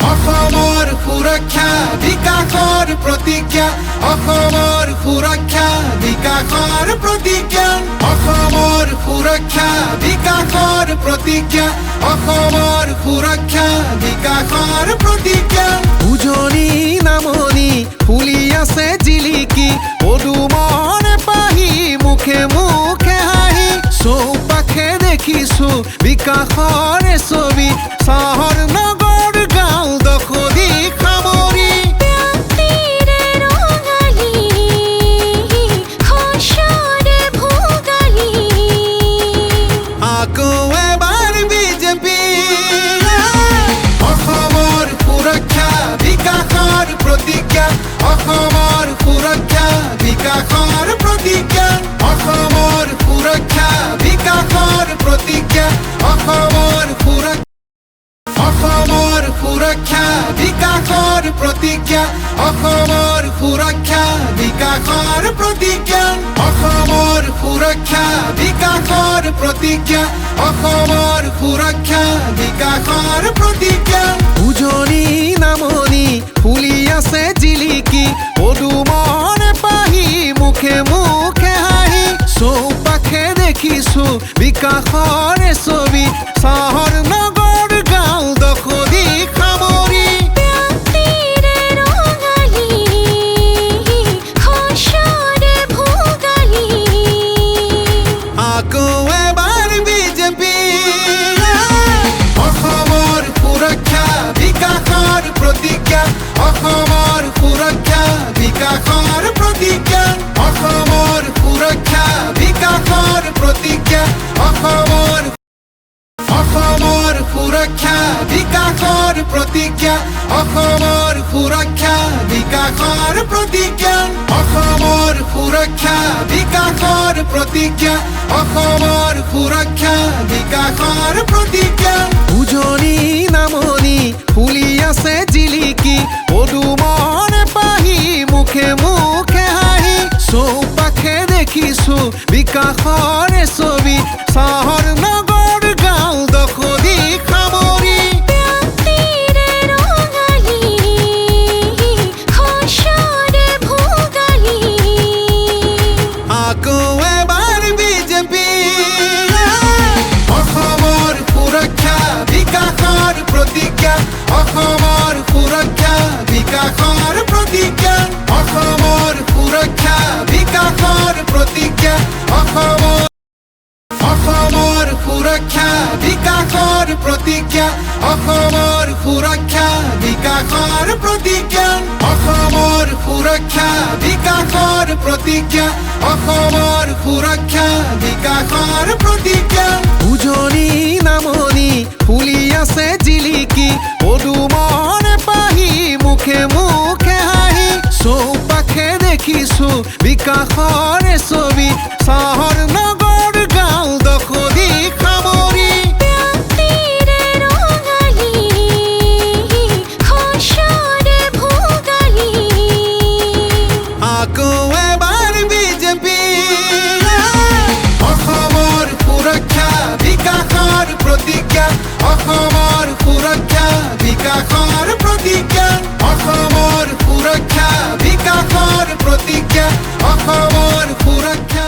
অসমৰ সুৰক্ষা বিকাশৰ প্ৰতিজ্ঞা অসমৰ সুৰক্ষা বিকাশৰ প্ৰতিজ্ঞা অসমৰ সুৰক্ষা বিকাশৰ প্ৰতিজ্ঞা অসমৰ সুৰক্ষা বিকাশৰ প্ৰতিজ্ঞা উজনি নামনি ফুলি আছে জিলিকি পদুমন পাহি মুখে মুখে হাঁহি চৌপাশে দেখিছো বিকাশৰ ছবি চহৰ নগৰ গাঁও দখলি সামৰি প্ৰান্তিৰে ৰঙালী শস্যৰে ভোগালী আকৌ এবাৰ বিজেপি অসমৰ সুৰক্ষা বিকাশৰ প্ৰতিজ্ঞা অসমৰ সুৰক্ষা বিকাশৰ প্ৰতিজ্ঞা অসমৰ সুৰক্ষা বিকাশৰ প্ৰতিজ্ঞা অসমৰ সুৰক্ষা বিকাশৰ প্ৰতিজ্ঞা অসমৰ সুৰক্ষা বিকাশৰ প্ৰতিজ্ঞা অসমৰ সুৰক্ষা বিকাশৰ প্ৰতিজ্ঞা অসমৰ সুৰক্ষা বিকাশৰ প্ৰতিজ্ঞা উজনি নামনি ফুলি আছে জিলিকি পদুমন পাহি মুখে মুখে হাঁহি চৌপাশে দেখিছো বিকাশৰ ছবি চহৰ নগৰ গাঁও দখলি সামৰি প্ৰান্তিৰে ৰঙালী শস্যৰে ভোগালী আকৌ এবাৰ বিজেপি অসমৰ সুৰক্ষা বিকাশৰ প্ৰতিজ্ঞা অসমৰ সুৰক্ষা বিকাশৰ প্ৰতিজ্ঞা অসমৰ সুৰক্ষা বিকাশৰ প্ৰতিজ্ঞা অসমৰ সুৰক্ষা বিকাশৰ প্ৰতিজ্ঞা অসমৰ সুৰক্ষা বিকাশৰ প্ৰতিজ্ঞা অসমৰ সুৰক্ষা বিকাশৰ প্ৰতিজ্ঞা অসমৰ সুৰক্ষা বিকাশৰ প্ৰতিজ্ঞা উজনি নামনি ফুলি আছে জিলিকি পদুমন পাহি মুখে মুখে হাঁহি চৌপাশে দেখিছো বিকাশৰ ছবি চহৰ নগৰ গাঁও দখলি সামৰি প্ৰান্তিৰে ৰঙালী শস্যৰে ভোগালী আকৌ এবাৰ বিজেপি অসমৰ সুৰক্ষা বিকাশৰ প্ৰতিজ্ঞা অসমৰ সুৰক্ষা বিকাশৰ প্ৰতিজ্ঞা অসমৰ সুৰক্ষা বিকাশৰ প্ৰতিজ্ঞা অসমৰ সুৰক্ষা বিকাশৰ প্ৰতিজ্ঞা অসমৰ সুৰক্ষা বিকাশৰ প্ৰতিজ্ঞা অসমৰ সুৰক্ষা বিকাশৰ প্ৰতিজ্ঞা অসমৰ সুৰক্ষা বিকাশৰ প্ৰতিজ্ঞা উজনি নামনি ফুলি আছে জিলিকি পদুমন পাহি মুখে মুখে হাঁহি চৌপাশে দেখিছো বিকাশৰ ছবি চহৰ নগৰ গাঁও দখলি সামৰি প্ৰান্তিৰে ৰঙালী শস্যৰে ভোগালী আকৌ এবাৰ বিজেপি অসমৰ সুৰক্ষা বিকাশৰ প্ৰতিজ্ঞা অসমৰ সুৰক্ষা বিকাশৰ প্ৰতিজ্ঞা অসমৰ সুৰক্ষা বিকাশৰ প্ৰতিজ্ঞা অসমৰ সুৰক্ষা